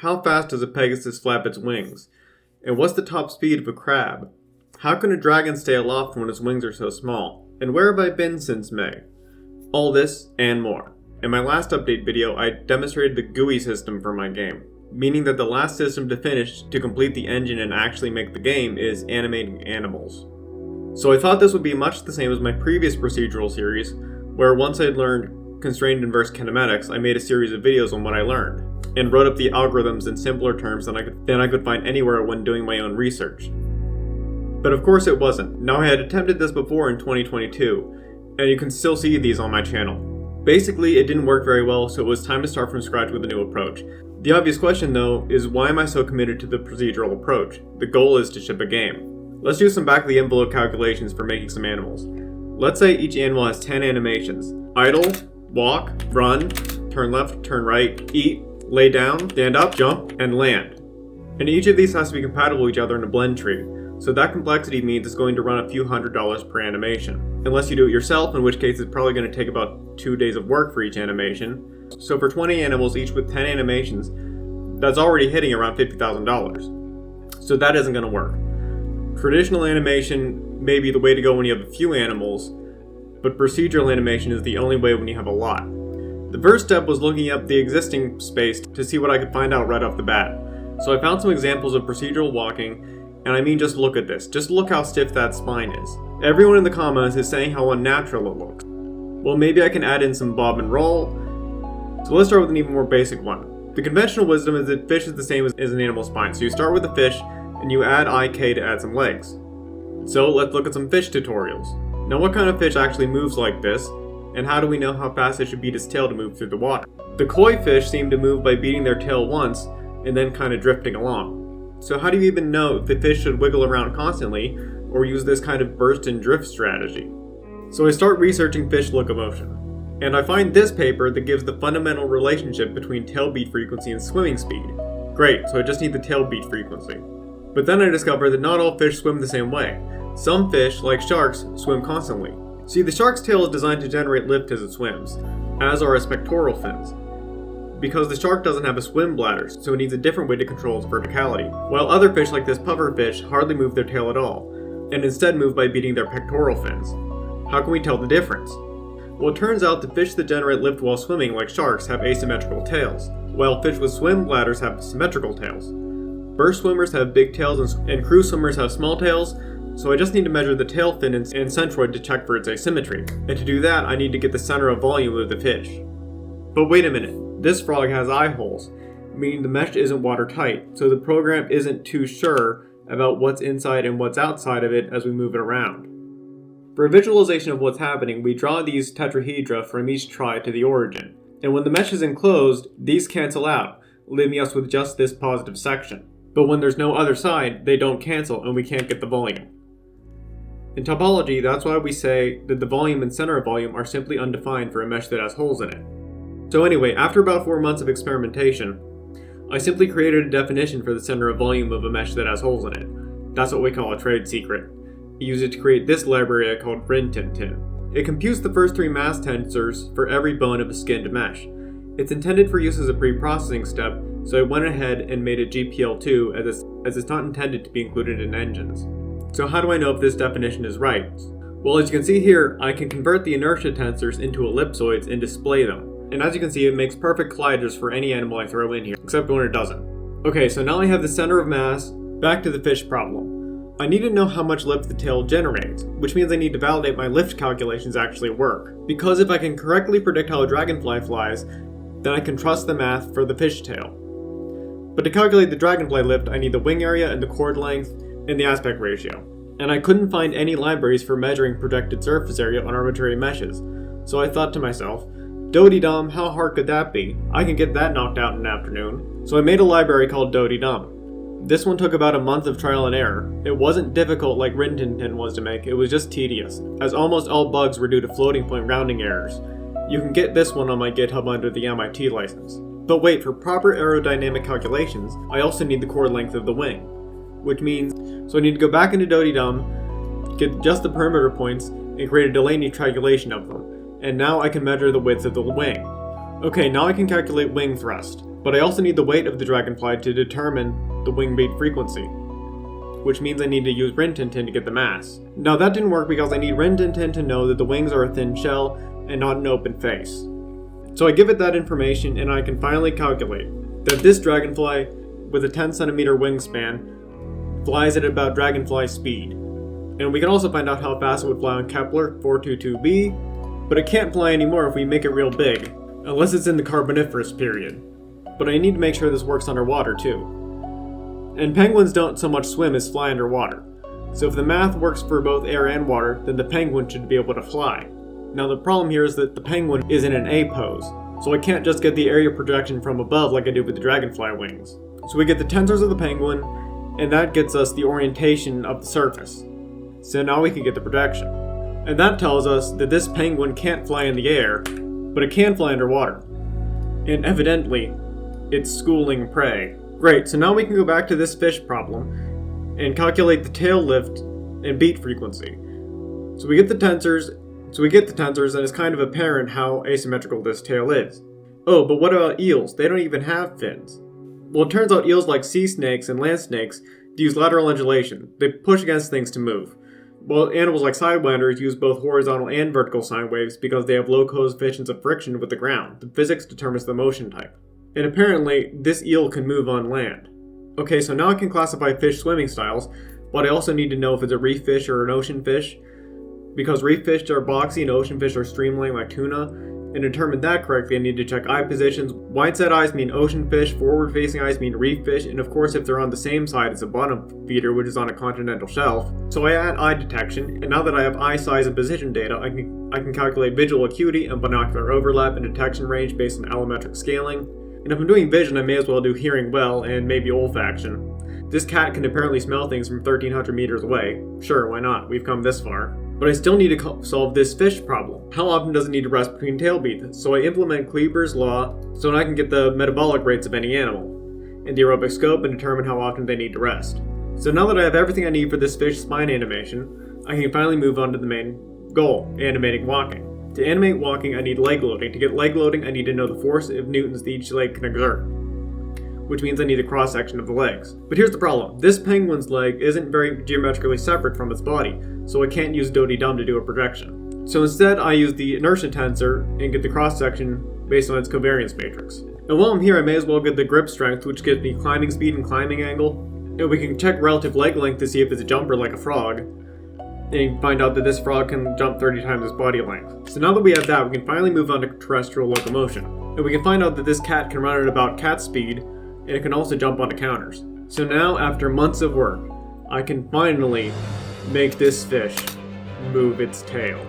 How fast does a Pegasus flap its wings? And what's the top speed of a crab? How can a dragon stay aloft when its wings are so small? And where have I been since May? All this and more. In my last update video, I demonstrated the GUI system for my game, meaning that the last system to finish to complete the engine and actually make the game is animating animals. So I thought this would be much the same as my previous procedural series, where once I'd learned constrained inverse kinematics, I made a series of videos on what I learned, and wrote up the algorithms in simpler terms than I could find anywhere when doing my own research. But of course it wasn't. Now I had attempted this before in 2022, and you can still see these on my channel. Basically, it didn't work very well, so it was time to start from scratch with a new approach. The obvious question though is, why am I so committed to the procedural approach? The goal is to ship a game. Let's do some back of the envelope calculations for making some animals. Let's say each animal has 10 animations. Idle, walk, run, turn left, turn right, eat, lay down, stand up, jump, and land. And each of these has to be compatible with each other in a blend tree. So that complexity means it's going to run a few $100s per animation. Unless you do it yourself, in which case it's probably going to take about 2 days of work for each animation. So for 20 animals, each with 10 animations, that's already hitting around $50,000. So that isn't going to work. Traditional animation may be the way to go when you have a few animals, but procedural animation is the only way when you have a lot. The first step was looking up the existing space to see what I could find out right off the bat. So I found some examples of procedural walking, and I mean, just look at this. Just look how stiff that spine is. Everyone in the comments is saying how unnatural it looks. Well, maybe I can add in some bob and roll. So let's start with an even more basic one. The conventional wisdom is that fish is the same as an animal spine. So you start with the fish, and you add IK to add some legs. So let's look at some fish tutorials. Now, what kind of fish actually moves like this, and how do we know how fast it should beat its tail to move through the water? The koi fish seem to move by beating their tail once, and then kind of drifting along. So how do you even know if the fish should wiggle around constantly, or use this kind of burst and drift strategy? So I start researching fish locomotion, and I find this paper that gives the fundamental relationship between tail beat frequency and swimming speed. Great, so I just need the tail beat frequency. But then I discover that not all fish swim the same way. Some fish, like sharks, swim constantly. See, the shark's tail is designed to generate lift as it swims, as are its pectoral fins. Because the shark doesn't have a swim bladder, so it needs a different way to control its verticality. While other fish like this pufferfish hardly move their tail at all, and instead move by beating their pectoral fins. How can we tell the difference? Well, it turns out the fish that generate lift while swimming, like sharks, have asymmetrical tails, while fish with swim bladders have symmetrical tails. Burst swimmers have big tails and cruise swimmers have small tails, so I just need to measure the tail fin and centroid to check for its asymmetry. And to do that, I need to get the center of volume of the fish. But wait a minute. This frog has eye holes, meaning the mesh isn't watertight, so the program isn't too sure about what's inside and what's outside of it as we move it around. For a visualization of what's happening, we draw these tetrahedra from each try to the origin, and when the mesh is enclosed, these cancel out, leaving us with just this positive section. But when there's no other side, they don't cancel and we can't get the volume. In topology, that's why we say that the volume and center of volume are simply undefined for a mesh that has holes in it. So anyway, after about 4 months of experimentation, I simply created a definition for the center of volume of a mesh that has holes in it. That's what we call a trade secret. I use it to create this library I called Rintintin. It computes the first 3 mass tensors for every bone of a skinned mesh. It's intended for use as a pre-processing step, so I went ahead and made a GPL2 as it's not intended to be included in engines. So how do I know if this definition is right? Well, as you can see here, I can convert the inertia tensors into ellipsoids and display them. And as you can see, it makes perfect colliders for any animal I throw in here, except when it doesn't. Okay, so now I have the center of mass. Back to the fish problem. I need to know how much lift the tail generates, which means I need to validate my lift calculations actually work. Because if I can correctly predict how a dragonfly flies, then I can trust the math for the fish tail. But to calculate the dragonfly lift, I need the wing area and the chord length and the aspect ratio. And I couldn't find any libraries for measuring projected surface area on arbitrary meshes, so I thought to myself, Dodeedum, how hard could that be? I can get that knocked out in an afternoon. So I made a library called Dodeedum. This one took about a month of trial and error. It wasn't difficult like Rintintin was to make, it was just tedious, as almost all bugs were due to floating point rounding errors. You can get this one on my GitHub under the MIT license. But wait, for proper aerodynamic calculations, I also need the chord length of the wing. Which means, so I need to go back into Dodeedum, get just the perimeter points, and create a Delaney triangulation of them. And now I can measure the width of the wing. Okay, now I can calculate wing thrust. But I also need the weight of the dragonfly to determine the wing beat frequency, which means I need to use Rintintin to get the mass. Now that didn't work because I need Rintintin to know that the wings are a thin shell and not an open face. So I give it that information and I can finally calculate that this dragonfly with a 10 centimeter wingspan flies at about dragonfly speed. And we can also find out how fast it would fly on Kepler 422b, but it can't fly anymore if we make it real big, unless it's in the Carboniferous period. But I need to make sure this works underwater too. And penguins don't so much swim as fly underwater. So if the math works for both air and water, then the penguin should be able to fly. Now the problem here is that the penguin is in an A pose, so I can't just get the area projection from above like I did with the dragonfly wings. So we get the tensors of the penguin, and that gets us the orientation of the surface. So now we can get the projection. And that tells us that this penguin can't fly in the air, but it can fly underwater. And evidently, it's schooling prey. Great, so now we can go back to this fish problem and calculate the tail lift and beat frequency. So we get the tensors, and it's kind of apparent how asymmetrical this tail is. Oh, but what about eels? They don't even have fins. Well, it turns out eels like sea snakes and land snakes use lateral undulation. They push against things to move. While animals like sidewinders use both horizontal and vertical sine waves because they have low coefficients of friction with the ground. The physics determines the motion type. And apparently, this eel can move on land. Okay, so now I can classify fish swimming styles, but I also need to know if it's a reef fish or an ocean fish, because reef fish are boxy and ocean fish are streamlined like tuna. And to determine that correctly, I need to check eye positions. Wide set eyes mean ocean fish, forward facing eyes mean reef fish, and of course if they're on the same side as a bottom feeder, which is on a continental shelf. So I add eye detection, and now that I have eye size and position data, I can calculate visual acuity and binocular overlap and detection range based on allometric scaling. And if I'm doing vision, I may as well do hearing well and maybe olfaction. This cat can apparently smell things from 1300 meters away. Sure, why not? We've come this far. But I still need to solve this fish problem. How often does it need to rest between tail beats? So I implement Kleber's law so that I can get the metabolic rates of any animal, and the aerobic scope, and determine how often they need to rest. So now that I have everything I need for this fish spine animation, I can finally move on to the main goal, animating walking. To animate walking, I need leg loading. To get leg loading, I need to know the force of newtons that each leg can exert, which means I need a cross-section of the legs. But here's the problem. This penguin's leg isn't very geometrically separate from its body, so I can't use Dodeedum to do a projection. So instead, I use the inertia tensor and get the cross-section based on its covariance matrix. And while I'm here, I may as well get the grip strength, which gives me climbing speed and climbing angle. And we can check relative leg length to see if it's a jumper like a frog, and find out that this frog can jump 30 times its body length. So now that we have that, we can finally move on to terrestrial locomotion. And we can find out that this cat can run at about cat speed, and it can also jump onto counters. So now, after months of work, I can finally make this fish move its tail.